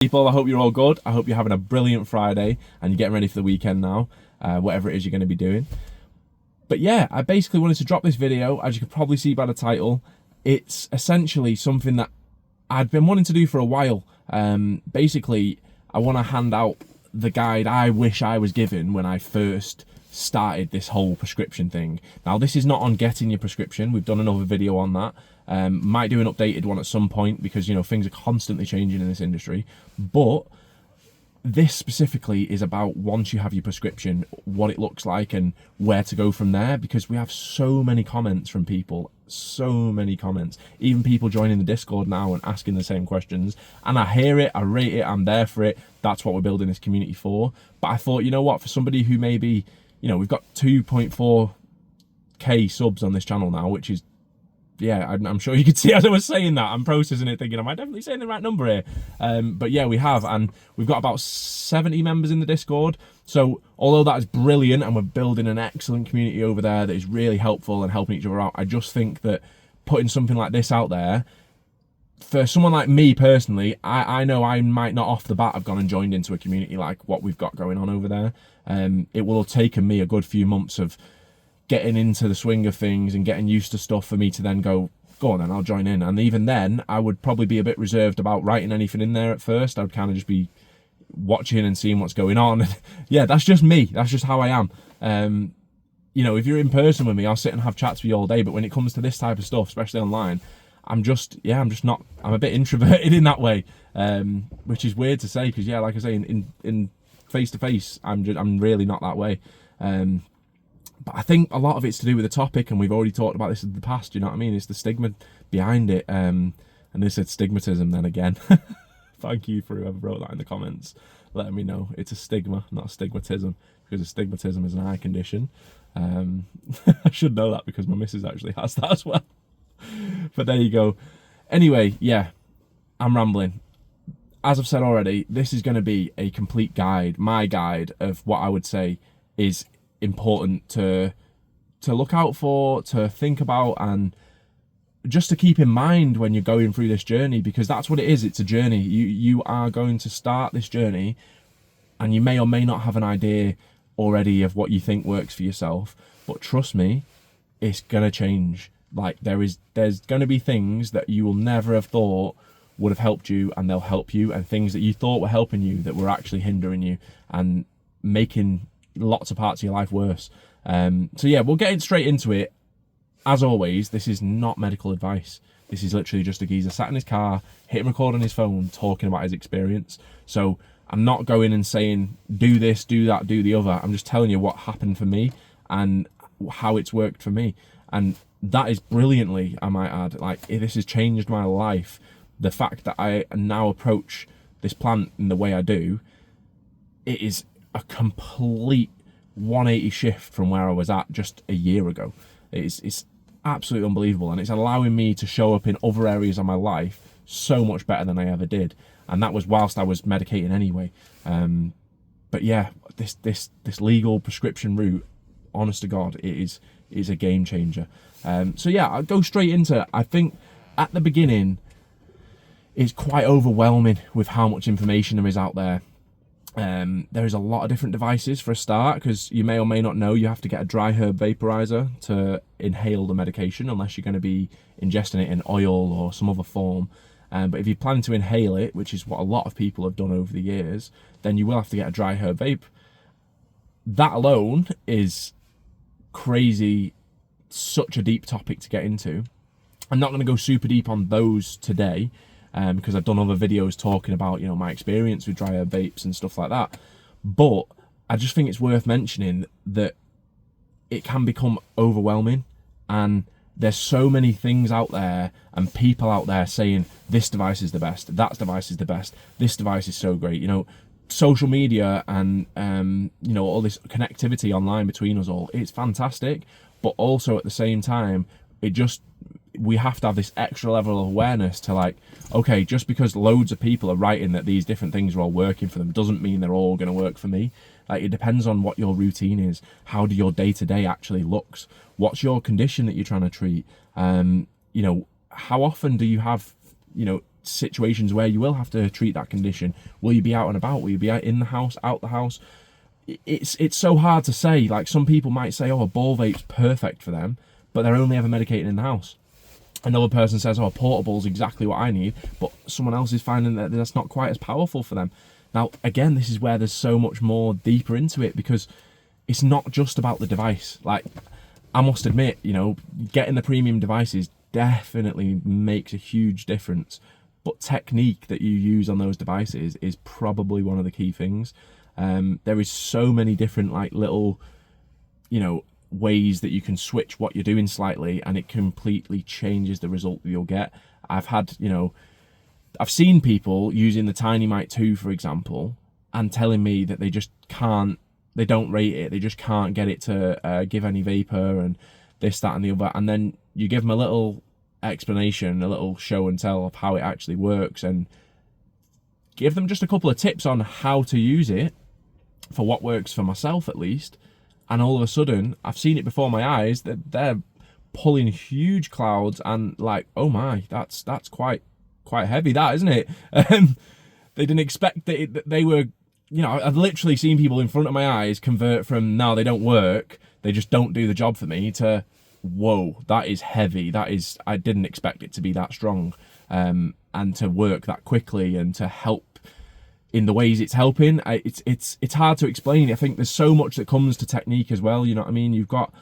People, I hope you're all good. I hope you're having a brilliant Friday and you're getting ready for the weekend now, whatever it is you're going to be doing. But yeah, I basically wanted to drop this video. As you can probably see by the title, it's essentially something that I'd been wanting to do for a while. Basically, I want to hand out the guide I wish I was given when I first started this whole prescription thing. Now, this is not on getting your prescription. We've done another video on that. Might do an updated one at some point because, you know, things are constantly changing in this industry. But this specifically is about once you have your prescription, what it looks like and where to go from there, because we have so many comments from people, so many comments, even people joining the Discord now and asking the same questions. And I hear it, I rate it, I'm there for it. That's what we're building this community for. But I thought, you know what, for somebody who maybe, you know, we've got 2.4k subs on this channel now, which is, yeah, I'm sure you could see as I was saying that, I'm processing it thinking, am I definitely saying the right number here? But yeah, we have, and we've got about 70 members in the Discord. So although that is brilliant and we're building an excellent community over there that is really helpful and helping each other out, I just think that putting something like this out there, for someone like me personally, I know I might not off the bat have gone and joined into a community like what we've got going on over there. It will have taken me a good few months of getting into the swing of things and getting used to stuff for me to then go on then, I'll join in. And even then, I would probably be a bit reserved about writing anything in there at first. I would kind of just be watching and seeing what's going on. Yeah, that's just me. That's just how I am. You know, if you're in person with me, I'll sit and have chats with you all day. But when it comes to this type of stuff, especially online, I'm a bit introverted in that way, which is weird to say because, yeah, like I say, in face to face, I'm really not that way. But I think a lot of it's to do with the topic, and we've already talked about this in the past, you know what I mean? It's the stigma behind it. And they said stigmatism then again. Thank you for whoever wrote that in the comments, letting me know. It's a stigma, not a stigmatism, because astigmatism is an eye condition. I should know that because my missus actually has that as well. But there you go. Anyway, yeah, I'm rambling. As I've said already, this is going to be a complete guide, my guide of what I would say is important to look out for, to think about, and just to keep in mind when you're going through this journey, because that's what it is. It's a journey. You are going to start this journey, and you may or may not have an idea already of what you think works for yourself, but trust me, it's gonna change. Like there's going to be things that you will never have thought would have helped you, and they'll help you, and things that you thought were helping you that were actually hindering you and making lots of parts of your life worse. So yeah, we'll get straight into it. As always, this is not medical advice. This is literally just a geezer sat in his car, hitting record on his phone, talking about his experience. So I'm not going and saying, do this, do that, do the other. I'm just telling you what happened for me and how it's worked for me. And that is brilliantly, I might add, like this has changed my life. The fact that I now approach this plant in the way I do, it is a complete 180 shift from where I was at just a year ago. It's absolutely unbelievable, and it's allowing me to show up in other areas of my life so much better than I ever did, and that was whilst I was medicating anyway. But yeah, this legal prescription route, honest to God, it is a game changer. So yeah, I'll go straight into it. I think at the beginning it's quite overwhelming with how much information there is out there. There is a lot of different devices for a start, because you may or may not know you have to get a dry herb vaporizer to inhale the medication, unless you're going to be ingesting it in oil or some other form. But if you plan to inhale it, which is what a lot of people have done over the years, then you will have to get a dry herb vape. That alone is crazy, such a deep topic to get into. I'm not going to go super deep on those today, because I've done other videos talking about, you know, my experience with dry herb vapes and stuff like that. But I just think it's worth mentioning that it can become overwhelming, and there's so many things out there and people out there saying this device is the best, that device is the best, this device is so great. You know, social media and you know, all this connectivity online between us all, it's fantastic, but also at the same time, we have to have this extra level of awareness to, like, okay, just because loads of people are writing that these different things are all working for them doesn't mean they're all going to work for me. Like, it depends on what your routine is. How do your day-to-day actually looks? What's your condition that you're trying to treat? You know, how often do you have, you know, situations where you will have to treat that condition. Will you be out and about? Will you be out in the house, out the house? It's so hard to say. Like, some people might say, oh, a ball vape's perfect for them, but they're only ever medicating in the house. Another person says, oh, a portable's exactly what I need, but someone else is finding that that's not quite as powerful for them. Now, again, this is where there's so much more deeper into it, because it's not just about the device. Like, I must admit, you know, getting the premium devices definitely makes a huge difference, but technique that you use on those devices is probably one of the key things. There is so many different, like, little, you know, ways that you can switch what you're doing slightly, and it completely changes the result that you'll get. I've seen people using the Tiny Mite 2, for example, and telling me that they just can't, they don't rate it, they just can't get it to give any vapor and this, that, and the other. And then you give them a little explanation, a little show and tell of how it actually works, and give them just a couple of tips on how to use it for what works for myself, at least. And all of a sudden, I've seen it before my eyes, that they're pulling huge clouds, and like, oh my, that's quite heavy, that, isn't it? They didn't expect that they were, you know, I've literally seen people in front of my eyes convert from, no, they don't work, they just don't do the job for me, to, whoa, that is heavy, that is, I didn't expect it to be that strong, and to work that quickly, and to help in the ways it's helping. It's hard to explain. I think there's so much that comes to technique as well, you know what I mean? You've got,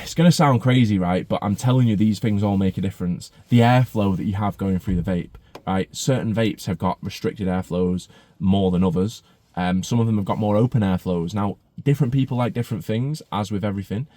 it's going to sound crazy, right? But I'm telling you, these things all make a difference. The airflow that you have going through the vape, right? Certain vapes have got restricted airflows more than others. Some of them have got more open airflows. Now, different people like different things, as with everything.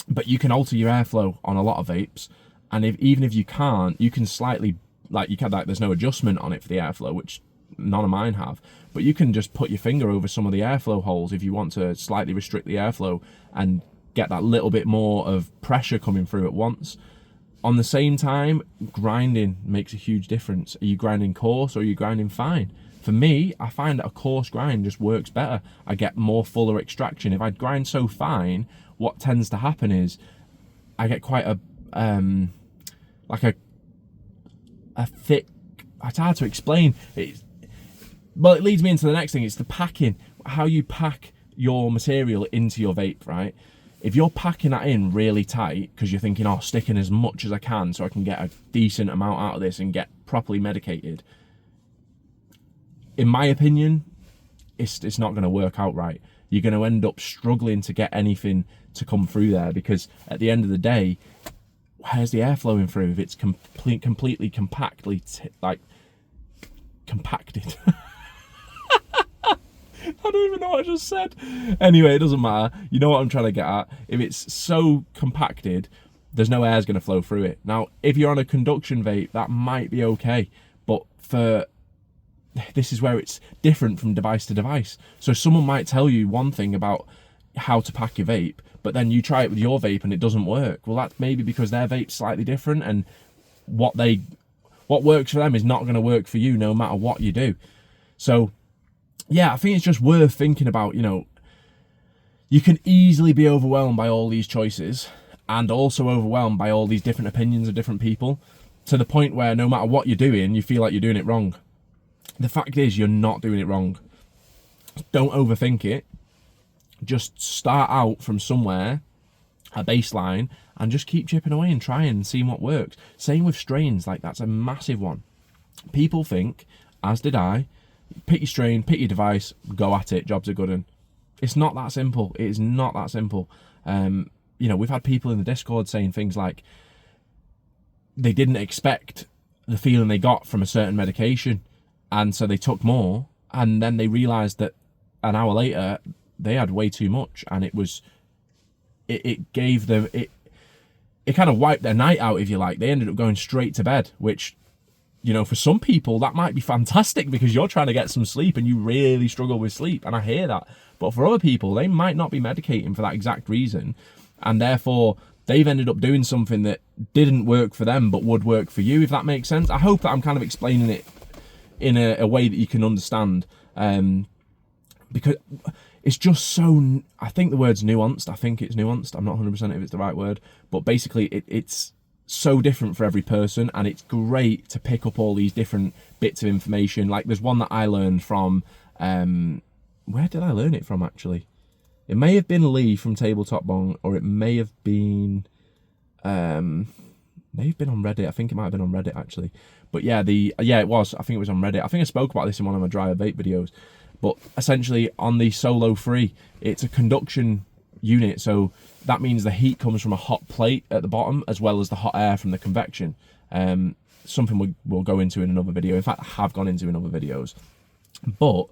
But you can alter your airflow on a lot of vapes. And even if you can't, you can slightly, like, you can, like, there's no adjustment on it for the airflow, which none of mine have, but you can just put your finger over some of the airflow holes if you want to slightly restrict the airflow and get that little bit more of pressure coming through at once. On the same time, grinding makes a huge difference. Are you grinding coarse or are you grinding fine? For me, I find that a coarse grind just works better. I get more fuller extraction. If I grind so fine, what tends to happen is I get quite a like a thick, it's hard to explain. Well, it leads me into the next thing. It's the packing, how you pack your material into your vape, right? If you're packing that in really tight because you're thinking, oh, sticking as much as I can so I can get a decent amount out of this and get properly medicated, in my opinion, it's not going to work out right. You're going to end up struggling to get anything to come through there, because at the end of the day, where's the air flowing through if it's completely compacted? I don't even know what I just said. Anyway, it doesn't matter. You know what I'm trying to get at. If it's so compacted, there's no air's going to flow through it. Now, if you're on a conduction vape, that might be okay. But this is where it's different from device to device. So someone might tell you one thing about how to pack your vape, but then you try it with your vape and it doesn't work. Well, that's maybe because their vape's slightly different, and what works for them is not going to work for you no matter what you do. So yeah, I think it's just worth thinking about, you know, you can easily be overwhelmed by all these choices, and also overwhelmed by all these different opinions of different people, to the point where no matter what you're doing, you feel like you're doing it wrong. The fact is, you're not doing it wrong. Don't overthink it. Just start out from somewhere, a baseline, and just keep chipping away and trying and seeing what works. Same with strains, like, that's a massive one. People think, as did I, pick your strain, pick your device, go at it, jobs are good. And it's not that simple. It is not that simple. You know, we've had people in the Discord saying things like they didn't expect the feeling they got from a certain medication, and so they took more, and then they realized that an hour later they had way too much, and it gave them, it kind of wiped their night out, if you like. They ended up going straight to bed, which, you know, for some people that might be fantastic because you're trying to get some sleep and you really struggle with sleep, and I hear that. But for other people, they might not be medicating for that exact reason, and therefore they've ended up doing something that didn't work for them but would work for you, if that makes sense. I hope that I'm kind of explaining it in a way that you can understand, because it's just so, I think the word's nuanced. I think it's nuanced. I'm not 100% if it's the right word, but basically it's so different for every person, and it's great to pick up all these different bits of information. Like there's one that I learned from, where did I learn it from actually? It may have been Lee from Tabletop Bong, or it may have been on Reddit. I think it might have been on Reddit actually. But yeah, it was. I think it was on Reddit. I think I spoke about this in one of my dryer vape videos. But essentially on the Solo 3, it's a conduction unit, so that means the heat comes from a hot plate at the bottom as well as the hot air from the convection. Something we'll go into in another video. In fact, I have gone into in other videos. But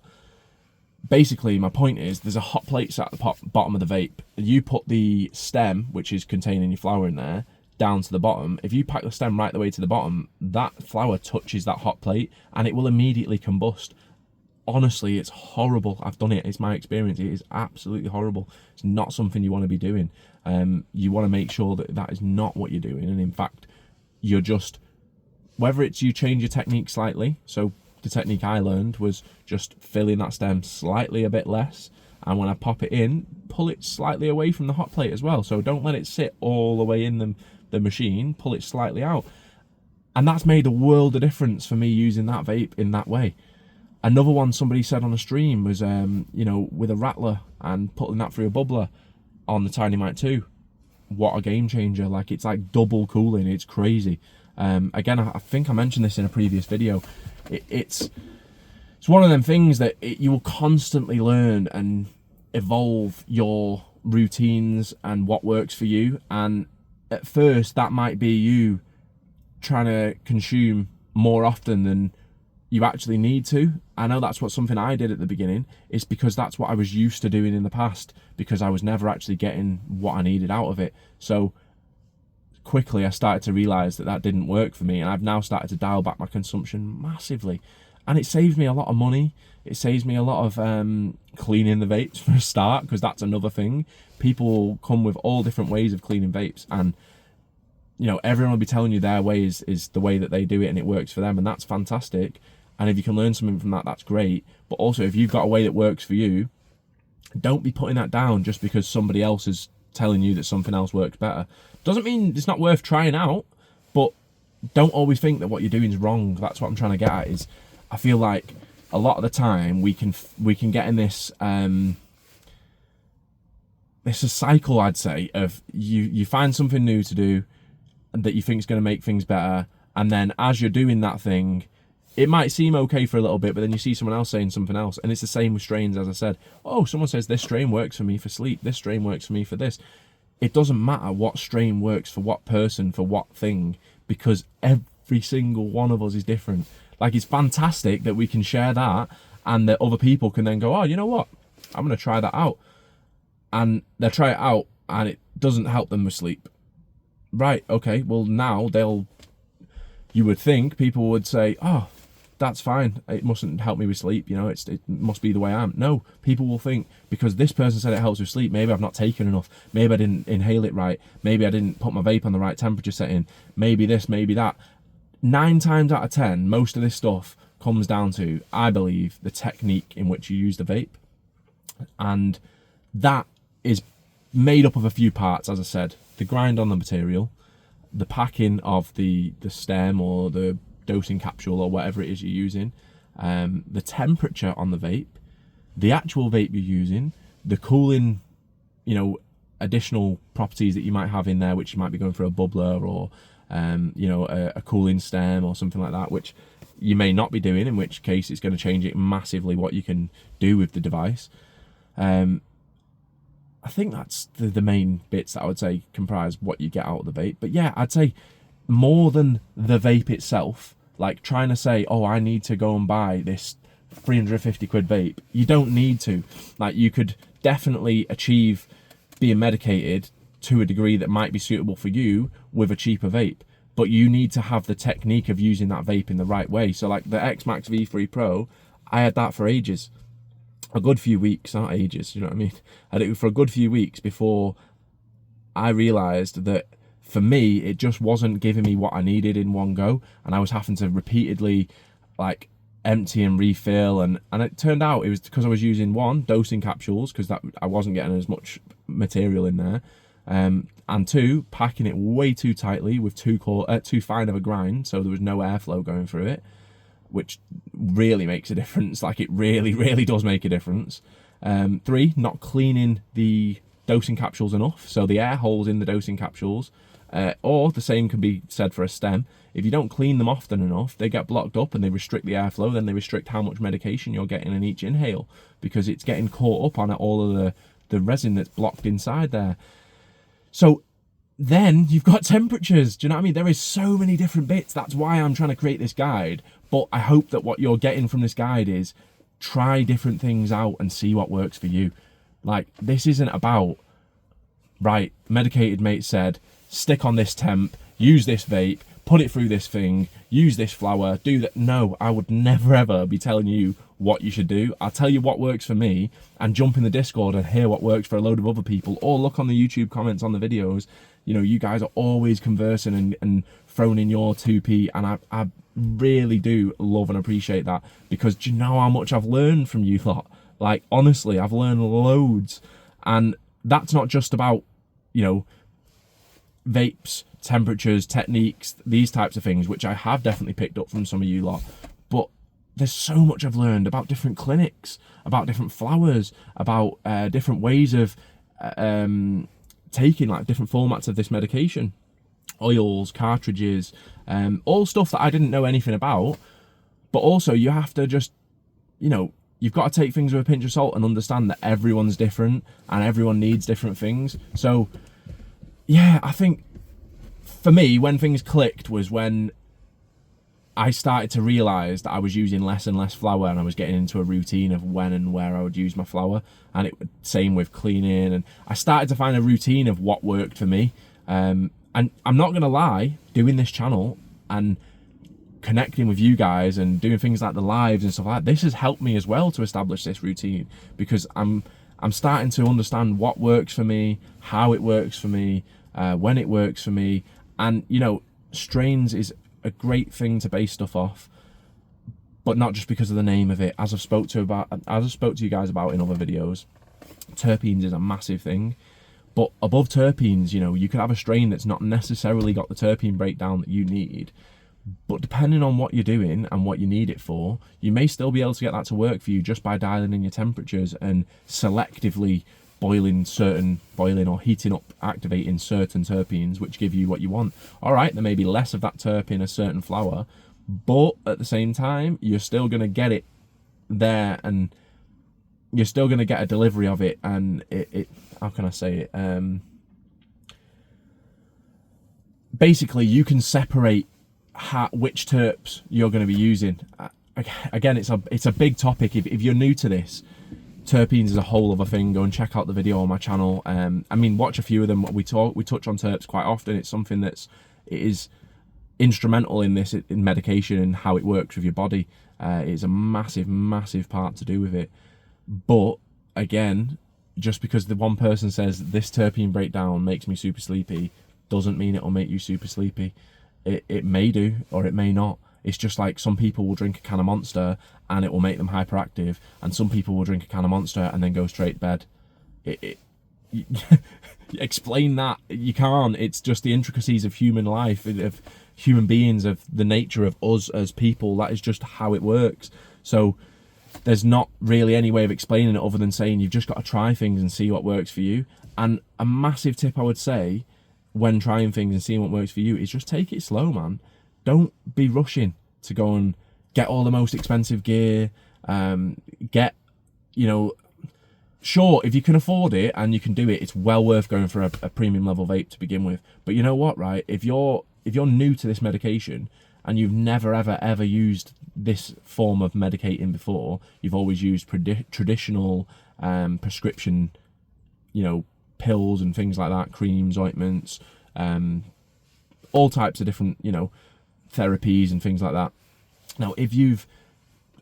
basically, my point is there's a hot plate sat at the bottom of the vape. You put the stem, which is containing your flower in there, down to the bottom. If you pack the stem right the way to the bottom, that flower touches that hot plate and it will immediately combust. Honestly, it's horrible. I've done it. It's my experience. It is absolutely horrible. It's not something you want to be doing. You want to make sure that that is not what you're doing. And in fact, you're just, whether it's you change your technique slightly. So the technique I learned was just filling that stem slightly a bit less. And when I pop it in, pull it slightly away from the hot plate as well. So don't let it sit all the way in the machine. Pull it slightly out. And that's made a world of difference for me using that vape in that way. Another one somebody said on a stream was, with a rattler and putting that through a bubbler on the Tiny Mite 2. What a game changer. Like, it's like double cooling. It's crazy. Again, I think I mentioned this in a previous video. It's one of them things that you will constantly learn and evolve your routines and what works for you. And at first, that might be you trying to consume more often than you actually need to. I know that's something I did at the beginning. It's because that's what I was used to doing in the past, because I was never actually getting what I needed out of it. So quickly I started to realize that didn't work for me, and I've now started to dial back my consumption massively. And it saves me a lot of money. It saves me a lot of cleaning the vapes for a start, because that's another thing. People come with all different ways of cleaning vapes, and everyone will be telling you their way is the way that they do it and it works for them, and that's fantastic. And if you can learn something from that, that's great. But also, if you've got a way that works for you, don't be putting that down just because somebody else is telling you that something else works better. Doesn't mean it's not worth trying out, but don't always think that what you're doing is wrong. That's what I'm trying to get at. Is I feel like a lot of the time we can get in this it's a cycle, I'd say, of you find something new to do that you think is going to make things better, and then as you're doing that thing, it might seem okay for a little bit, but then you see someone else saying something else. And it's the same with strains, as I said. Oh, someone says this strain works for me for sleep, this strain works for me for this. It doesn't matter what strain works for what person, for what thing, because every single one of us is different. Like, it's fantastic that we can share that, and that other people can then go, oh, you know what, I'm going to try that out. And they'll try it out, and it doesn't help them with sleep. Right, okay, well now you would think people would say, oh, that's fine, it mustn't help me with sleep, it must be the way I am. No, people will think, because this person said it helps with sleep, maybe I've not taken enough, maybe I didn't inhale it right, maybe I didn't put my vape on the right temperature setting, maybe this, maybe that. 9 times out of 10, most of this stuff comes down to, I believe, the technique in which you use the vape. And that is made up of a few parts, as I said. The grind on the material, the packing of the stem or the dosing capsule or whatever it is you're using, the temperature on the vape, the actual vape you're using, the cooling, additional properties that you might have in there, which you might be going for a bubbler or a cooling stem or something like that, which you may not be doing, in which case it's going to change it massively what you can do with the device. I think that's the main bits that I would say comprise what you get out of the vape. But yeah, I'd say more than the vape itself, like trying to say, oh, I need to go and buy this 350 quid vape. You don't need to. Like, you could definitely achieve being medicated to a degree that might be suitable for you with a cheaper vape. But you need to have the technique of using that vape in the right way. So like the X-Max V3 Pro, I had that for ages. A good few weeks, not ages, you know what I mean? I had it for a good few weeks before I realised that for me, it just wasn't giving me what I needed in one go. And I was having to repeatedly like empty and refill. And it turned out it was because I was using dosing capsules, because that I wasn't getting as much material in there. And two, packing it way too tightly with too fine of a grind, so there was no airflow going through it, which really makes a difference. Like, it really, really does make a difference. Three, not cleaning the dosing capsules enough, so the air holes in the dosing capsules, or the same can be said for a stem. If you don't clean them often enough, they get blocked up and they restrict the airflow. Then they restrict how much medication you're getting in each inhale, because it's getting caught up on all of the resin that's blocked inside there. So then you've got temperatures. Do you know what I mean? There is so many different bits. That's why I'm trying to create this guide. But I hope that what you're getting from this guide is try different things out and see what works for you. Like, this isn't about, right, medicated mate said, stick on this temp, use this vape, put it through this thing, use this flower, do that. No, I would never ever be telling you what you should do. I'll tell you what works for me, and jump in the Discord and hear what works for a load of other people, or look on the YouTube comments on the videos. You know, you guys are always conversing and throwing in your 2p, and I really do love and appreciate that, because do you know how much I've learned from you lot? Like, honestly, I've learned loads. And that's not just about, you know, vapes, temperatures, techniques, these types of things, which I have definitely picked up from some of you lot, but there's so much I've learned about different clinics, about different flowers, about different ways of taking, like, different formats of this medication, oils, cartridges, all stuff that I didn't know anything about. But also, you have to just, you know, you've got to take things with a pinch of salt and understand that everyone's different and everyone needs different things. So yeah, I think for me, when things clicked was when I started to realise that I was using less and less flour, and I was getting into a routine of when and where I would use my flour. And it same with cleaning, and I started to find a routine of what worked for me. And I'm not gonna lie, doing this channel and connecting with you guys and doing things like the lives and stuff like that, this has helped me as well to establish this routine, because I'm starting to understand what works for me, how it works for me, when it works for me. And, you know, strains is a great thing to base stuff off, but not just because of the name of it. As I've spoke to you guys about in other videos, terpenes is a massive thing. But above terpenes, you know, you could have a strain that's not necessarily got the terpene breakdown that you need, but depending on what you're doing and what you need it for, you may still be able to get that to work for you just by dialing in your temperatures and selectively boiling or heating up, activating certain terpenes, which give you what you want. All right, there may be less of that terp in a certain flower, but at the same time, you're still going to get it there, and you're still going to get a delivery of it. And it how can I say it? Basically, you can separate which terps you're going to be using. Again, it's a big topic. If you're new to this, terpenes is a whole other thing. Go and check out the video on my channel. I mean, watch a few of them. We touch on terps quite often. It's something it is instrumental in this, in medication, and how it works with your body. It's a massive part to do with it. But again, just because the one person says this terpene breakdown makes me super sleepy doesn't mean it'll make you super sleepy. It may do, or it may not. It's just like some people will drink a can of Monster and it will make them hyperactive, and some people will drink a can of Monster and then go straight to bed. Explain that. You can't. It's just the intricacies of human life, of human beings, of the nature of us as people. That is just how it works. So there's not really any way of explaining it other than saying you've just got to try things and see what works for you. And a massive tip I would say when trying things and seeing what works for you is just take it slow, man. Don't be rushing to go and get all the most expensive gear. Get, you know, sure, if you can afford it and you can do it, it's well worth going for a premium level vape to begin with. But you know what, right? If you're new to this medication and you've never ever used this form of medicating before, you've always used traditional prescription, you know, pills and things like that, creams, ointments, all types of different, you know, therapies and things like that. Now, if you've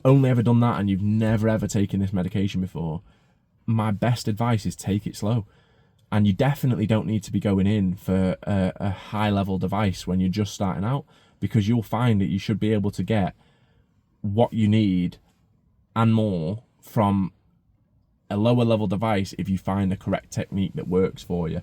only ever done that and you've never ever taken this medication before, my best advice is take it slow. And you definitely don't need to be going in for a high level device when you're just starting out, because you'll find that you should be able to get what you need and more from a lower level device if you find the correct technique that works for you.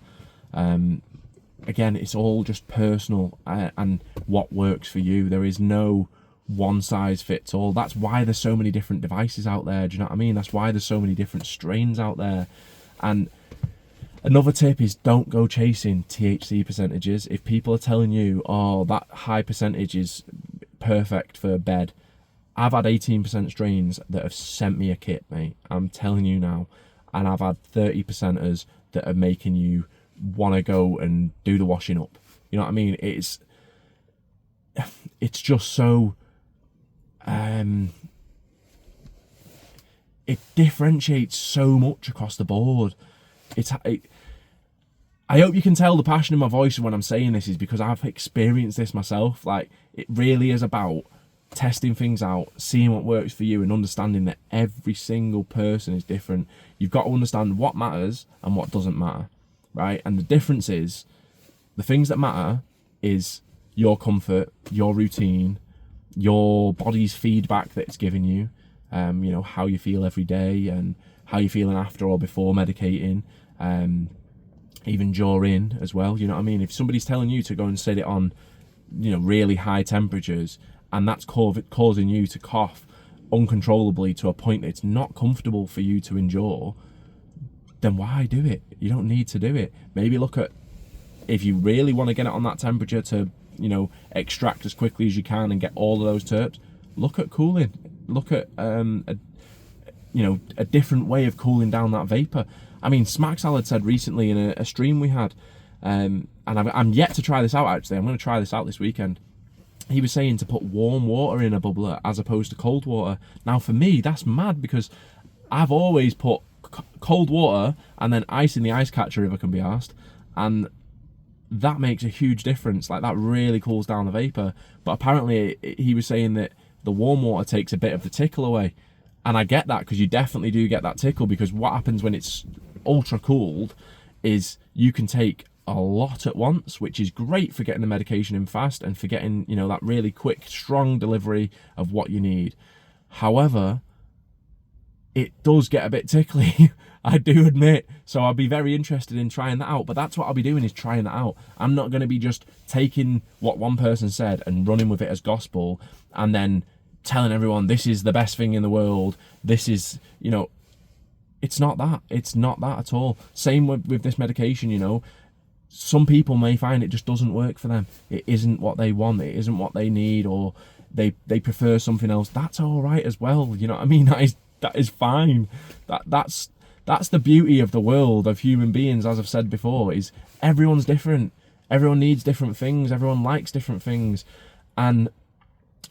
Again, it's all just personal and what works for you. There is no one size fits all. That's why there's so many different devices out there. Do you know what I mean? That's why there's so many different strains out there. And another tip is don't go chasing THC percentages. If people are telling you, oh, that high percentage is perfect for bed, I've had 18% strains that have sent me a kit, mate. I'm telling you now. And I've had 30%ers that are making you want to go and do the washing up. You know what I mean? It's just so it differentiates so much across the board. I hope you can tell the passion in my voice when I'm saying this is because I've experienced this myself. Like, it really is about testing things out, seeing what works for you, and understanding that every single person is different. You've got to understand what matters and what doesn't matter, right? And the difference is, the things that matter is your comfort, your routine, your body's feedback that it's giving you, you know, how you feel every day and how you're feeling after or before medicating, even during as well. You know what I mean? If somebody's telling you to go and set it on, you know, really high temperatures, and that's causing you to cough uncontrollably to a point that it's not comfortable for you to endure, then why do it? You don't need to do it. Maybe look at, if you really want to get it on that temperature to, you know, extract as quickly as you can and get all of those terps, look at cooling. Look at a different way of cooling down that vapor. I mean, Smack Salad said recently in a stream we had, and I'm yet to try this out actually. I'm going to try this out this weekend. He was saying to put warm water in a bubbler as opposed to cold water. Now for me, that's mad, because I've always put cold water and then ice in the ice catcher if I can be asked, and that makes a huge difference. Like, that really cools down the vapor. But apparently he was saying that the warm water takes a bit of the tickle away, and I get that, because you definitely do get that tickle, because what happens when it's ultra cooled is you can take a lot at once, which is great for getting the medication in fast and for getting, you know, that really quick, strong delivery of what you need. However, it does get a bit tickly, I do admit. So I'll be very interested in trying that out. But that's what I'll be doing, is trying that out. I'm not going to be just taking what one person said and running with it as gospel and then telling everyone this is the best thing in the world. This is, you know, it's not that. It's not that at all. Same with this medication, you know. Some people may find it just doesn't work for them. It isn't what they want. It isn't what they need, or they prefer something else. That's all right as well. You know what I mean? That is fine. That's the beauty of the world, of human beings, as I've said before, is everyone's different. Everyone needs different things. Everyone likes different things. And,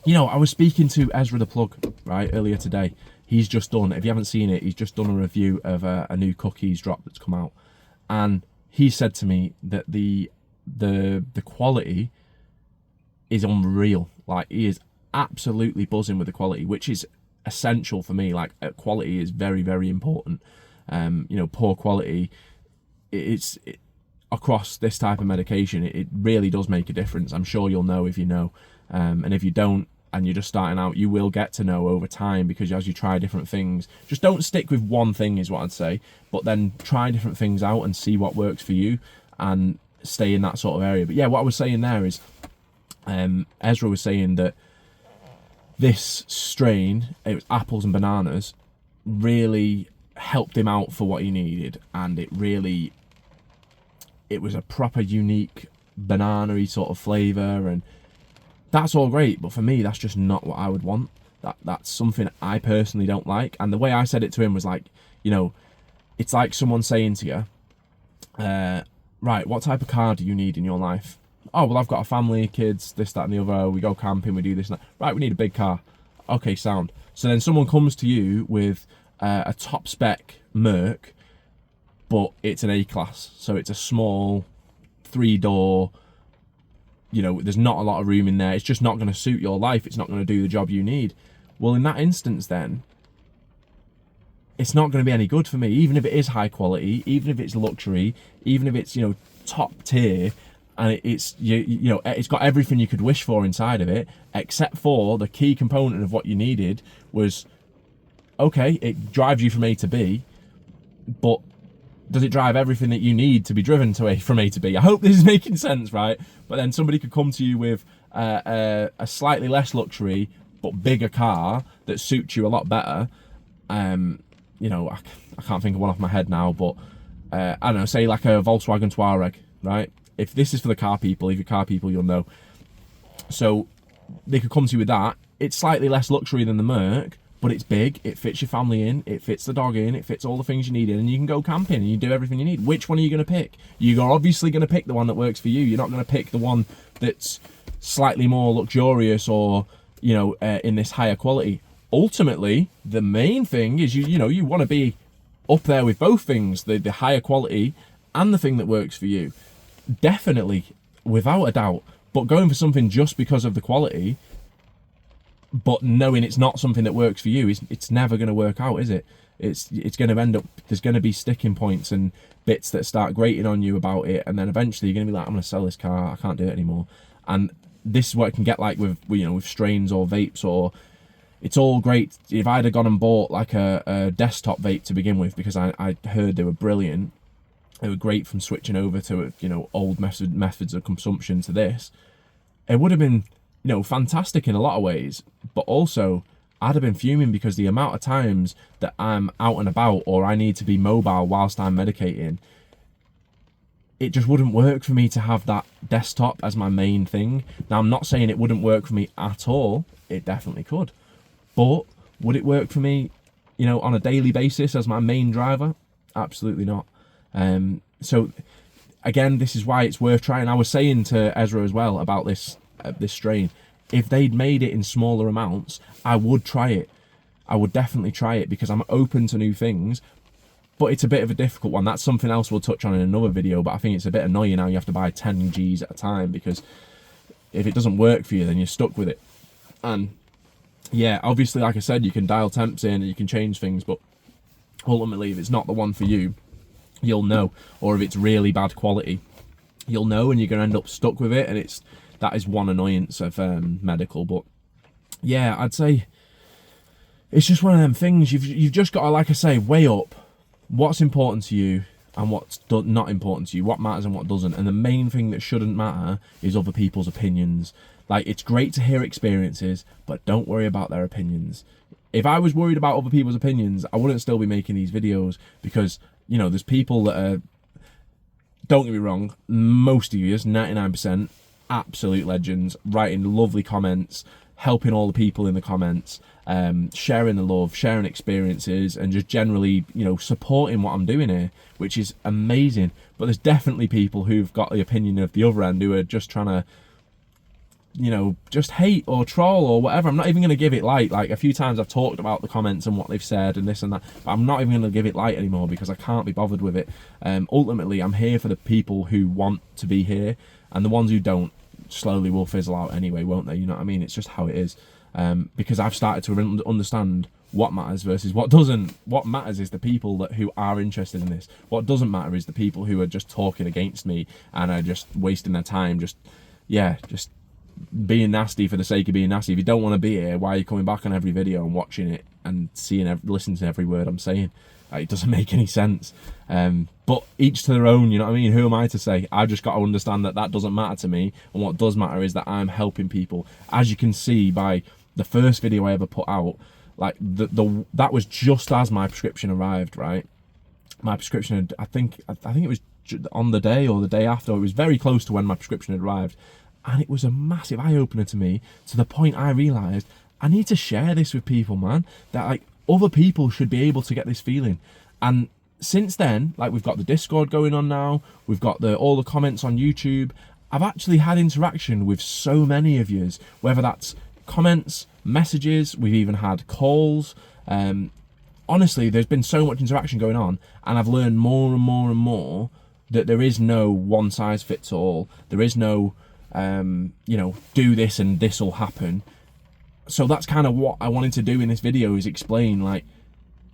you know, I was speaking to Ezra the Plug, right, earlier today. He's just done, if you haven't seen it, he's just done a review of a new cookies drop that's come out. And he said to me that the quality is unreal. Like, he is absolutely buzzing with the quality, which is essential for me. Like, quality is very, very important. You know, poor quality, it's across this type of medication, it really does make a difference. I'm sure you'll know if you know, and if you don't and you're just starting out, you will get to know over time, because as you try different things, just don't stick with one thing is what I'd say, but then try different things out and see what works for you and stay in that sort of area. But yeah, what I was saying there is, Ezra was saying that this strain, it was apples and bananas, really helped him out for what he needed, and it was a proper unique banana-y sort of flavour, and that's all great, but for me, that's just not what I would want. That's something I personally don't like. And the way I said it to him was like, you know, it's like someone saying to you, right, what type of car do you need in your life? Oh, well, I've got a family, kids, this, that, and the other. We go camping, we do this and that. Right, we need a big car. Okay, sound. So then someone comes to you with a top spec Merc, but it's an A-class. So it's a small 3-door, you know, there's not a lot of room in there. It's just not going to suit your life. It's not going to do the job you need. Well, in that instance, then, it's not going to be any good for me, even if it is high quality, even if it's luxury, even if it's, you know, top tier, and it's, you know, it's got everything you could wish for inside of it, except for the key component of what you needed was, okay, it drives you from A to B, but does it drive everything that you need to be driven from A to B? I hope this is making sense, right? But then somebody could come to you with a slightly less luxury but bigger car that suits you a lot better. You know, I can't think of one off my head now, but I don't know, say like a Volkswagen Touareg, right? If this is for the car people, if you're car people, you'll know. So they could come to you with that. It's slightly less luxury than the Merc, but it's big, it fits your family in, it fits the dog in, it fits all the things you need in, and you can go camping and you do everything you need. Which one are you going to pick? You're obviously going to pick the one that works for you. You're not going to pick the one that's slightly more luxurious or, you know, in this higher quality. Ultimately, the main thing is you know, you want to be up there with both things, the higher quality and the thing that works for you. Definitely, without a doubt. But going for something just because of the quality, but knowing it's not something that works for you, it's never going to work out, is it? It's going to end up, there's going to be sticking points and bits that start grating on you about it, and then eventually you're going to be like, I'm going to sell this car, I can't do it anymore. And this is what it can get like with, you know, with strains or vapes, or it's all great. If I'd have gone and bought like a desktop vape to begin with, because I heard they were brilliant, they were great from switching over to, you know, old methods of consumption to this, it would have been, you know, fantastic in a lot of ways, but also I'd have been fuming because the amount of times that I'm out and about or I need to be mobile whilst I'm medicating, it just wouldn't work for me to have that desktop as my main thing. Now, I'm not saying it wouldn't work for me at all. It definitely could. But would it work for me, you know, on a daily basis as my main driver? Absolutely not. So again, this is why it's worth trying. I was saying to Ezra as well about this strain. If they'd made it in smaller amounts, I would try it. I would definitely try it because I'm open to new things, but it's a bit of a difficult one. That's something else we'll touch on in another video, but I think it's a bit annoying how you have to buy 10 Gs at a time, because if it doesn't work for you, then you're stuck with it. And yeah, obviously, like I said, you can dial temps in and you can change things, but ultimately, if it's not the one for you, you'll know. Or if it's really bad quality, you'll know, and you're going to end up stuck with it, and that is one annoyance of medical. But yeah, I'd say it's just one of them things. You've just got to, like I say, weigh up what's important to you and what's not important to you, what matters and what doesn't. And the main thing that shouldn't matter is other people's opinions. Like, it's great to hear experiences, but don't worry about their opinions. If I was worried about other people's opinions, I wouldn't still be making these videos, because, you know, there's people that are, don't get me wrong, most of you, 99%, absolute legends, writing lovely comments, helping all the people in the comments, sharing the love, sharing experiences, and just generally, you know, supporting what I'm doing here, which is amazing. But there's definitely people who've got the opinion of the other end, who are just trying to, you know, just hate or troll or whatever. I'm not even going to give it light. Like, a few times I've talked about the comments and what they've said and this and that, but I'm not even going to give it light anymore because I can't be bothered with it. Ultimately, I'm here for the people who want to be here, and the ones who don't slowly will fizzle out anyway, won't they? You know what I mean? It's just how it is. Because I've started to understand what matters versus what doesn't. What matters is the people who are interested in this. What doesn't matter is the people who are just talking against me and are just wasting their time, just being nasty for the sake of being nasty. If you don't want to be here, why are you coming back on every video and watching it and listening to every word I'm saying? It doesn't make any sense. But each to their own, you know what I mean? Who am I to say? I've just got to understand that doesn't matter to me, and what does matter is that I'm helping people. As you can see by the first video I ever put out, like that was just as my prescription arrived, right? My prescription had, I think it was on the day or the day after. It was very close to when my prescription had arrived. And it was a massive eye-opener to me, to the point I realised I need to share this with people, man. That, like, other people should be able to get this feeling. And since then, like, we've got the Discord going on now, we've got all the comments on YouTube. I've actually had interaction with so many of yous, whether that's comments, messages, we've even had calls. Honestly, there's been so much interaction going on, and I've learned more and more and more that there is no one size fits all. There is no you know, do this and this will happen. So that's kind of what I wanted to do in this video, is explain, like,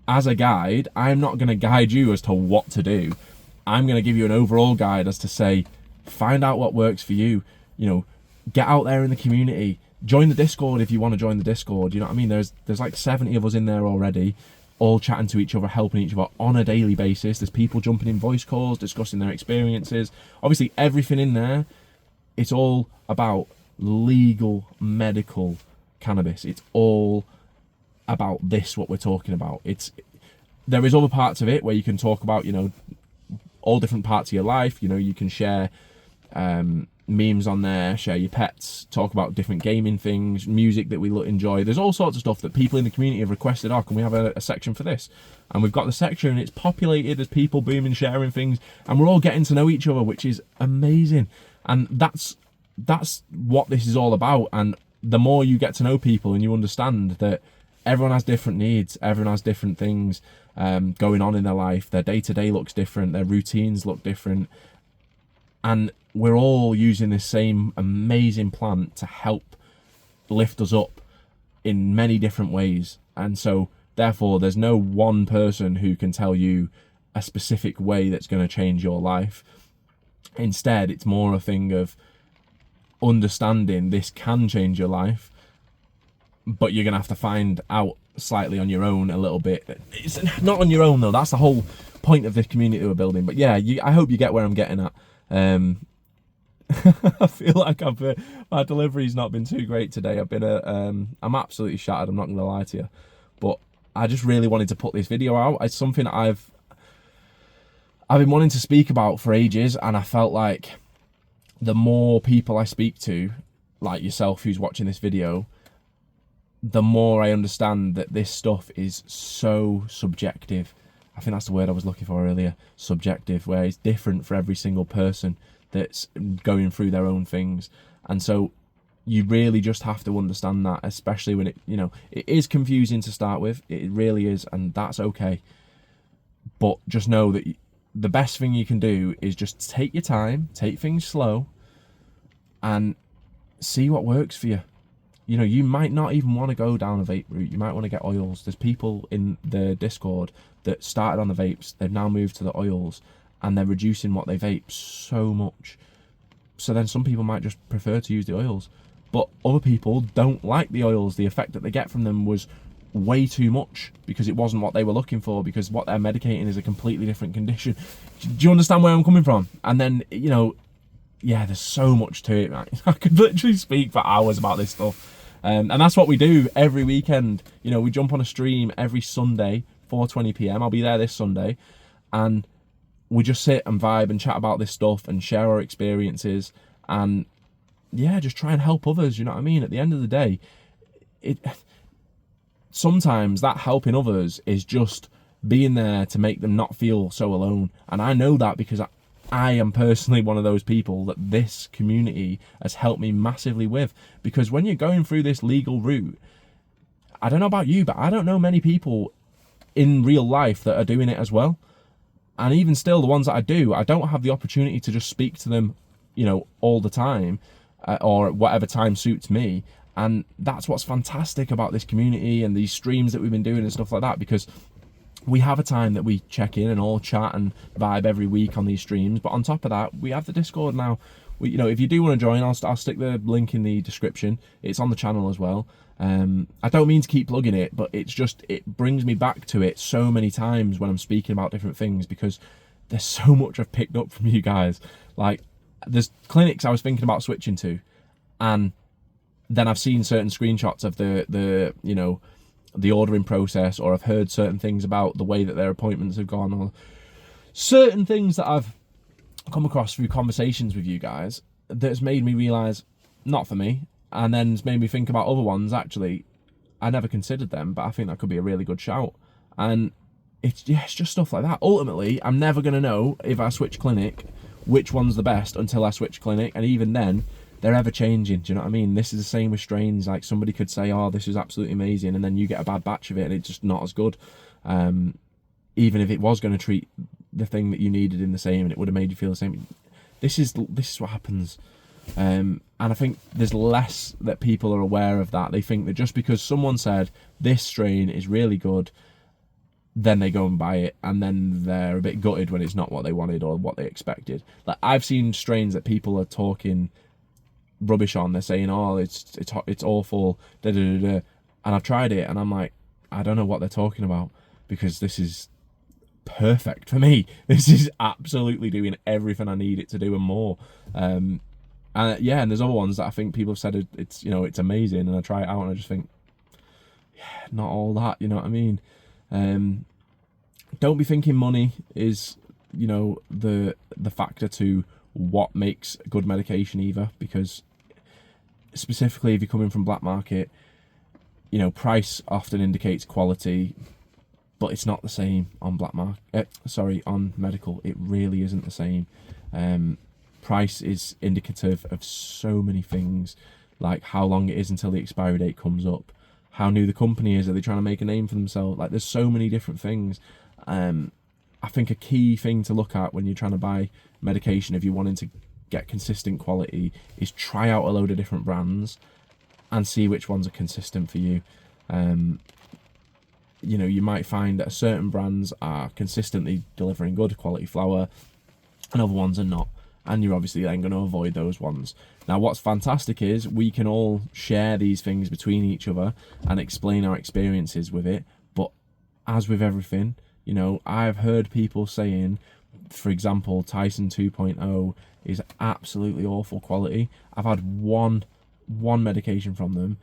as a guide, I'm not going to guide you as to what to do. I'm going to give you an overall guide as to say, find out what works for you. You know, get out there in the community, join the Discord if you want to join the Discord. You know what I mean? There's like 70 of us in there already. all chatting to each other, helping each other on a daily basis. There's people jumping in voice calls, discussing their experiences. Obviously, everything in there, it's all about legal medical cannabis. It's all about this, what we're talking about. There is other parts of it where you can talk about, you know, all different parts of your life. You know, you can share memes on there, share your pets, talk about different gaming things, music that we enjoy. There's all sorts of stuff that people in the community have requested. Oh, can we have a section for this? And we've got the section, and it's populated. There's people booming, sharing things, and we're all getting to know each other, which is amazing. And that's what this is all about. And the more you get to know people and you understand that everyone has different needs, everyone has different things going on in their life, their day-to-day looks different, their routines look different, and we're all using this same amazing plant to help lift us up in many different ways. And so therefore there's no one person who can tell you a specific way that's going to change your life. Instead, it's more a thing of understanding this can change your life, but you're going to have to find out slightly on your own a little bit. It's not on your own though, that's the whole point of this community we're building. But yeah, I hope you get where I'm getting at. I feel like my delivery's not been too great today. I'm absolutely shattered, I'm not gonna lie to you, but I just really wanted to put this video out. It's something I've been wanting to speak about for ages, and I felt like the more people I speak to, like yourself who's watching this video, the more I understand that this stuff is so subjective. I think that's the word I was looking for earlier, subjective, where it's different for every single person that's going through their own things. And so you really just have to understand that, especially when it is confusing to start with. It really is, and that's okay. But just know that the best thing you can do is just take your time, take things slow, and see what works for you. You know, you might not even want to go down a vape route. You might want to get oils. There's people in the Discord that started on the vapes. They've now moved to the oils, and they're reducing what they vape so much. So then some people might just prefer to use the oils. But other people don't like the oils. The effect that they get from them was way too much because it wasn't what they were looking for, because what they're medicating is a completely different condition. Do you understand where I'm coming from? And then, you know, yeah, there's so much to it, man. I could literally speak for hours about this stuff. And that's what we do every weekend. You know, we jump on a stream every Sunday, 4:20 p.m. I'll be there this Sunday. And we just sit and vibe and chat about this stuff and share our experiences and, yeah, just try and help others, you know what I mean? At the end of the day, sometimes that helping others is just being there to make them not feel so alone. And I know that because I am personally one of those people that this community has helped me massively with. Because when you're going through this legal route, I don't know about you, but I don't know many people in real life that are doing it as well. And even still, the ones that I do, I don't have the opportunity to just speak to them, you know, all the time or whatever time suits me. And that's what's fantastic about this community and these streams that we've been doing and stuff like that, because we have a time that we check in and all chat and vibe every week on these streams. But on top of that, we have the Discord now. You know, if you do want to join, I'll stick the link in the description. It's on the channel as well. I don't mean to keep plugging it, but it brings me back to it so many times when I'm speaking about different things, because there's so much I've picked up from you guys. Like, there's clinics I was thinking about switching to, and then I've seen certain screenshots of the you know, the ordering process, or I've heard certain things about the way that their appointments have gone, or certain things that I've come across through conversations with you guys that's made me realise, not for me. And then it's made me think about other ones. Actually, I never considered them, but I think that could be a really good shout. And it's just stuff like that. Ultimately, I'm never going to know if I switch clinic which one's the best until I switch clinic. And even then, they're ever changing. Do you know what I mean? This is the same with strains. Like, somebody could say, oh, this is absolutely amazing, and then you get a bad batch of it and it's just not as good. Even if it was going to treat the thing that you needed in the same and it would have made you feel the same. This is what happens. And I think there's less that people are aware of that. They think that just because someone said this strain is really good, then they go and buy it, and then they're a bit gutted when it's not what they wanted or what they expected. Like, I've seen strains that people are talking rubbish on. They're saying, oh, it's awful, da da da da, and I've tried it and I'm like, I don't know what they're talking about, because this is perfect for me. This is absolutely doing everything I need it to do and more. And there's other ones that I think people have said it's, you know, it's amazing, and I try it out and I just think, yeah, not all that, you know what I mean? Don't be thinking money is, you know, the factor to what makes good medication either, because specifically if you're coming from black market, you know, price often indicates quality, but it's not the same on black market. On medical, it really isn't the same. Price is indicative of so many things, like how long it is until the expiry date comes up, how new the company is, are they trying to make a name for themselves? Like, there's so many different things. I think a key thing to look at when you're trying to buy medication, if you're wanting to get consistent quality, is try out a load of different brands and see which ones are consistent for you. You know, you might find that certain brands are consistently delivering good quality flower and other ones are not, and you're obviously then going to avoid those ones. Now, what's fantastic is we can all share these things between each other and explain our experiences with it, but as with everything, you know, I've heard people saying, for example, Tyson 2.0 is absolutely awful quality. I've had one medication from them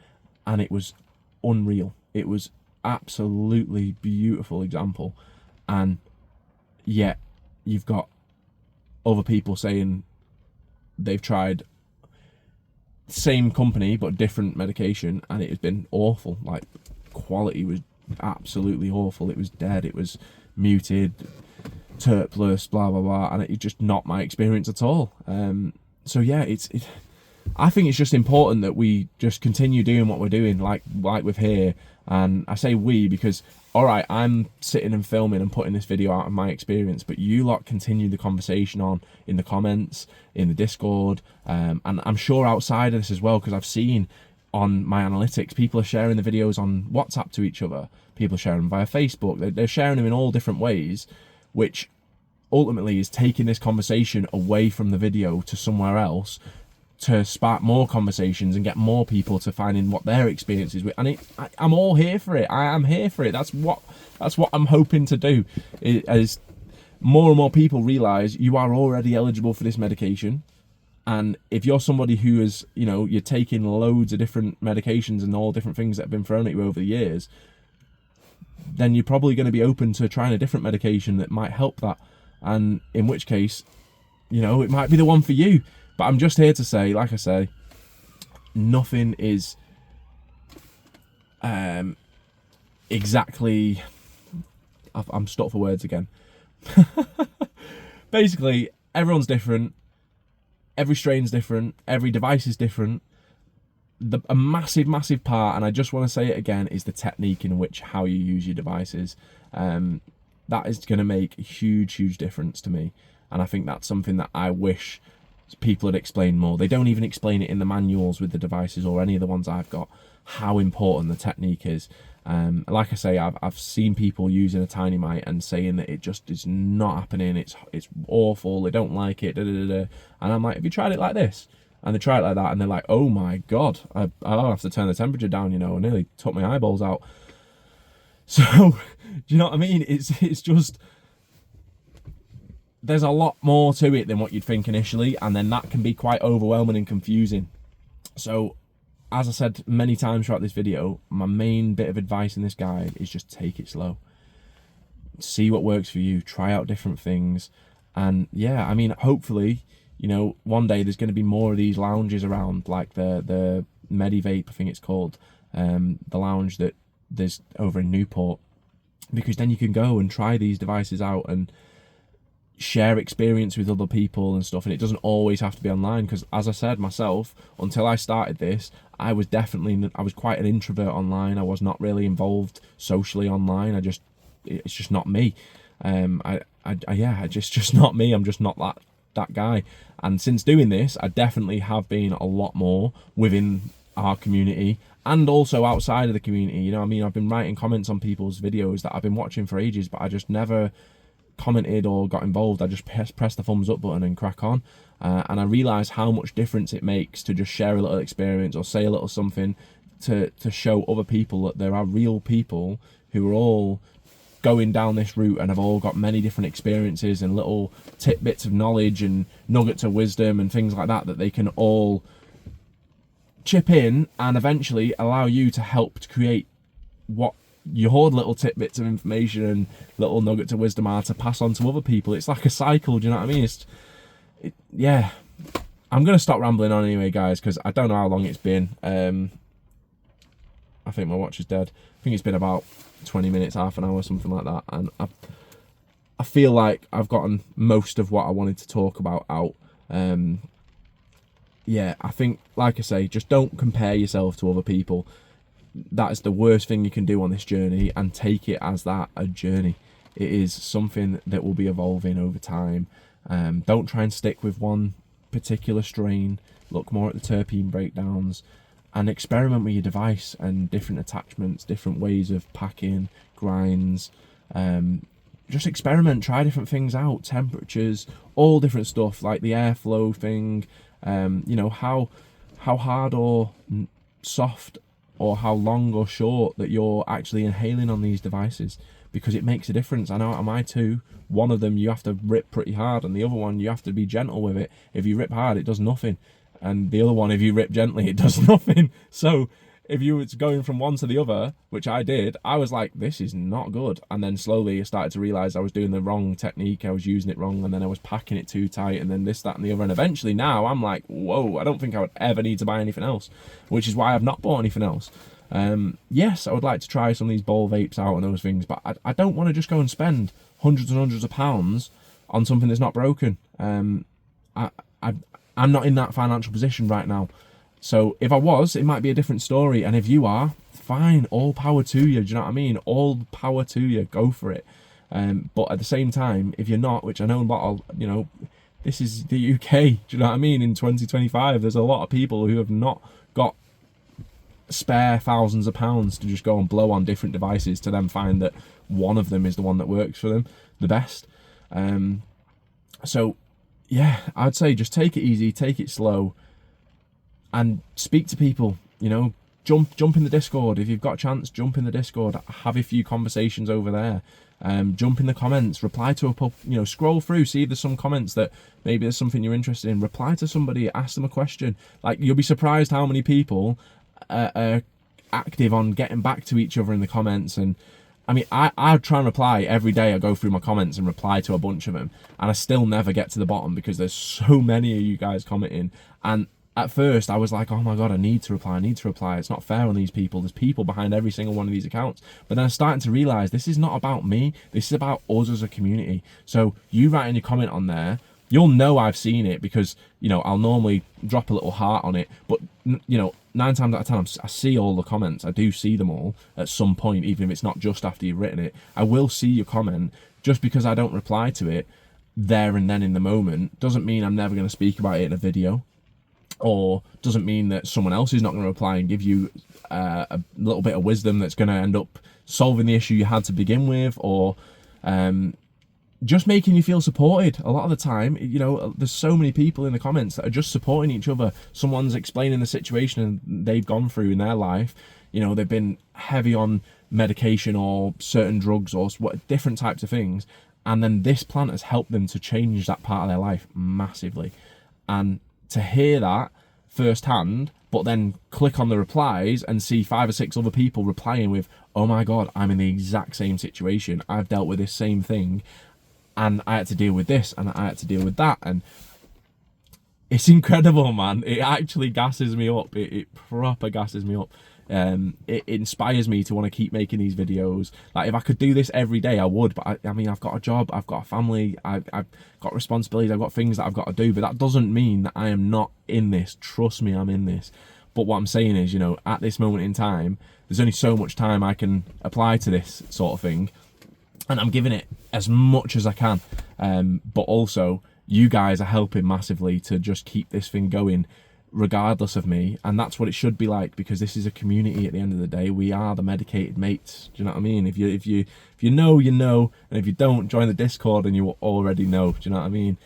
and it was unreal. It was absolutely beautiful example, and yet you've got other people saying they've tried same company but different medication and it has been awful. Like, quality was absolutely awful. It was dead, it was muted, terpless, blah blah blah, and it's just not my experience at all. So yeah, I think it's just important that we just continue doing what we're doing, like with here. And I say we because, all right, I'm sitting and filming and putting this video out of my experience, but you lot continue the conversation on in the comments, in the Discord, and I'm sure outside of this as well, because I've seen on my analytics, people are sharing the videos on WhatsApp to each other, people are sharing them via Facebook, they're sharing them in all different ways, which ultimately is taking this conversation away from the video to somewhere else, to spark more conversations and get more people to finding what their experience is with. And I'm all here for it. I am here for it. That's what I'm hoping to do, as more and more people realize you are already eligible for this medication. And if you're somebody who is, you know, you're taking loads of different medications and all different things that have been thrown at you over the years, then you're probably going to be open to trying a different medication that might help that. And in which case, you know, it might be the one for you. But I'm just here to say, like I say, nothing is exactly... I'm stuck for words again. Basically, everyone's different. Every strain's different. Every device is different. A massive, massive part, and I just want to say it again, is the technique in which how you use your devices. That is going to make a huge, huge difference to me. And I think that's something that I wish people had explained more. They don't even explain it in the manuals with the devices or any of the ones I've got, how important the technique is. Like I say, I've seen people using a tiny mite and saying that it just is not happening, it's awful, they don't like it, and I'm like, have you tried it like this? And they try it like that and they're like, oh my god, I'll have to turn the temperature down, you know, I nearly took my eyeballs out. So do you know what I mean? It's just, there's a lot more to it than what you'd think initially, and then that can be quite overwhelming and confusing. So as I said many times throughout this video, my main bit of advice in this guide is just take it slow. See what works for you, try out different things. And yeah, I mean, hopefully, you know, one day there's going to be more of these lounges around, like the Medivape, I think it's called, the lounge that there's over in Newport, because then you can go and try these devices out and share experience with other people and stuff. And it doesn't always have to be online, because as I said myself, until I started this, I was quite an introvert online. I was not really involved socially online. It's just not me. It's just not me. I'm just not that guy. And since doing this, I definitely have been a lot more within our community and also outside of the community. You know what I mean? I've been writing comments on people's videos that I've been watching for ages, but I just never commented or got involved. I just press the thumbs up button and crack on. And I realised how much difference it makes to just share a little experience or say a little something to show other people that there are real people who are all going down this route and have all got many different experiences and little tidbits of knowledge and nuggets of wisdom and things like that they can all chip in and eventually allow you to help to create what your little tidbits of information and little nuggets of wisdom are to pass on to other people. It's like a cycle, do you know what I mean? Yeah. I'm going to stop rambling on anyway, guys, because I don't know how long it's been. I think my watch is dead. I think it's been about 20 minutes, half an hour, something like that. And I feel like I've gotten most of what I wanted to talk about out. Yeah, I think, like I say, just don't compare yourself to other people. That is the worst thing you can do on this journey, and take it as that, a journey. It is something that will be evolving over time. Don't try and stick with one particular strain. Look more at the terpene breakdowns and experiment with your device and different attachments, different ways of packing, grinds. Just experiment, try different things out, temperatures, all different stuff, like the airflow thing. You know, how hard or soft or how long or short that you're actually inhaling on these devices, because it makes a difference. I know on my two, one of them you have to rip pretty hard and the other one you have to be gentle with it. If you rip hard, it does nothing, and the other one, if you rip gently, it does nothing. So if you was going from one to the other, which I did, I was like, this is not good. And then slowly I started to realize I was doing the wrong technique, I was using it wrong, and then I was packing it too tight, and then this, that, and the other. And eventually now I'm like, whoa, I don't think I would ever need to buy anything else, which is why I've not bought anything else. Yes, I would like to try some of these ball vapes out and those things, but I don't want to just go and spend hundreds and hundreds of pounds on something that's not broken. I'm not in that financial position right now. So if I was, it might be a different story. And if you are, fine, all power to you. Do you know what I mean? All power to you. Go for it. But at the same time, if you're not, which I know a lot of, you know, this is the UK. Do you know what I mean? In 2025, there's a lot of people who have not got spare thousands of pounds to just go and blow on different devices to then find that one of them is the one that works for them the best. So yeah, I'd say just take it easy, take it slow, and speak to people. You know, jump in the Discord. If you've got a chance, jump in the Discord, have a few conversations over there. Jump in the comments, reply to you know, scroll through, see if there's some comments that maybe there's something you're interested in, reply to somebody, ask them a question. Like, you'll be surprised how many people are active on getting back to each other in the comments. And I mean, I try and reply every day. I go through my comments and reply to a bunch of them, and I still never get to the bottom because there's so many of you guys commenting. And at first I was like, oh my god, I need to reply, it's not fair on these people, there's people behind every single one of these accounts. But then I'm starting to realize this is not about me, this is about us as a community. So you writing your comment on there, you'll know I've seen it, because, you know, I'll normally drop a little heart on it, but, you know, 9 times out of 10 I see all the comments. I do see them all at some point, even if it's not just after you've written it. I will see your comment. Just because I don't reply to it there and then in the moment doesn't mean I'm never going to speak about it in a video, or doesn't mean that someone else is not going to reply and give you a little bit of wisdom that's going to end up solving the issue you had to begin with, or just making you feel supported. A lot of the time, you know, there's so many people in the comments that are just supporting each other. Someone's explaining the situation they've gone through in their life. You know, they've been heavy on medication or certain drugs or what, different types of things, and then this plant has helped them to change that part of their life massively. And to hear that firsthand, but then click on the replies and see 5 or 6 other people replying with, oh my god, I'm in the exact same situation, I've dealt with this same thing, and I had to deal with this, and I had to deal with that. And it's incredible, man. It actually gasses me up. It proper gasses me up. It inspires me to want to keep making these videos. Like, if I could do this every day, I would. But I mean, I've got a job, I've got a family, I've got responsibilities, I've got things that I've got to do. But that doesn't mean that I am not in this. Trust me, I'm in this. But what I'm saying is, you know, at this moment in time, there's only so much time I can apply to this sort of thing. And I'm giving it as much as I can. But also, you guys are helping massively to just keep this thing going regardless of me. And that's what it should be like, because this is a community at the end of the day. We are the medicated mates. Do you know what I mean? If you know, you know. And if you don't, join the Discord and you will already know. Do you know what I mean?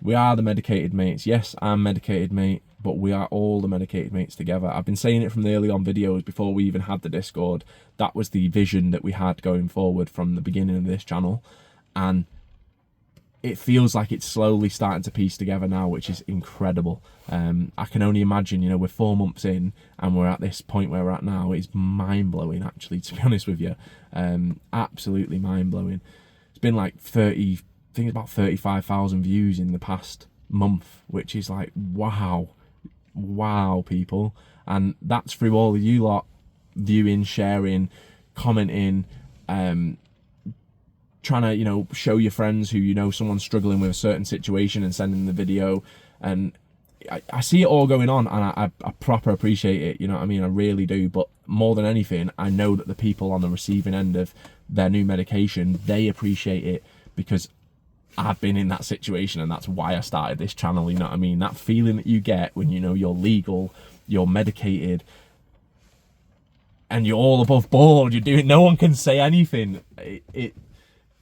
We are the medicated mates. Yes, I'm medicated, mate. but we are all the medicated mates together. I've been saying it from the early on videos before we even had the Discord. That was the vision that we had going forward from the beginning of this channel, and it feels like it's slowly starting to piece together now, which is incredible. I can only imagine, you know, we're 4 months in and we're at this point where we're at now. It's mind-blowing, actually, to be honest with you. Absolutely mind-blowing. It's been like 30, I think it's about 35,000 views in the past month, which is like, wow, people. And that's through all of you lot viewing, sharing, commenting, trying to, you know, show your friends who, you know, someone's struggling with a certain situation and sending the video. And I see it all going on, and I proper appreciate it, you know what I mean? I really do. But more than anything, I know that the people on the receiving end of their new medication, they appreciate it, because I've been in that situation, and that's why I started this channel, you know what I mean? That feeling that you get when, you know, you're legal, you're medicated, and you're all above board, you're doing, no one can say anything.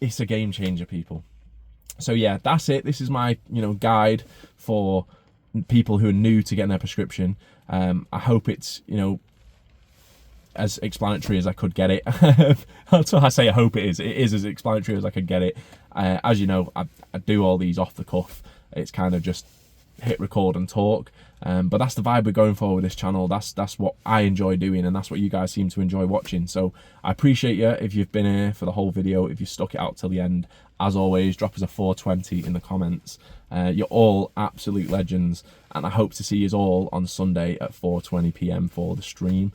It's a game changer, people. So yeah, that's it. This is my, you know, guide for people who are new to getting their prescription. I hope it's, you know, as explanatory as I could get it. That's what I say. I hope it is. It is as explanatory as I could get it. As you know, I do all these off the cuff. It's kind of just hit record and talk. But that's the vibe we're going for with this channel. That's what I enjoy doing, and that's what you guys seem to enjoy watching. So I appreciate you if you've been here for the whole video, if you stuck it out till the end. As always, drop us a 420 in the comments. You're all absolute legends, and I hope to see you all on Sunday at 4:20 p.m. for the stream.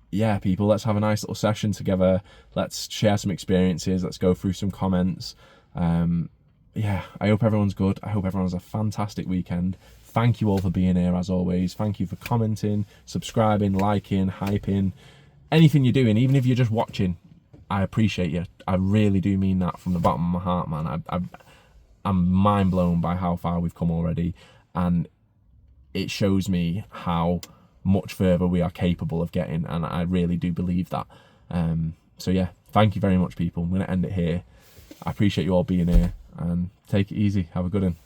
Yeah, people, let's have a nice little session together. Let's share some experiences. Let's go through some comments. Yeah, I hope everyone's good. I hope everyone has a fantastic weekend. Thank you all for being here, as always. Thank you for commenting, subscribing, liking, hyping, anything you're doing, even if you're just watching. I appreciate you. I really do mean that from the bottom of my heart, man. I'm mind blown by how far we've come already, and it shows me how much further we are capable of getting, and I really do believe that. So yeah, thank you very much, people. I'm going to end it here. I appreciate you all being here, and take it easy. Have a good one.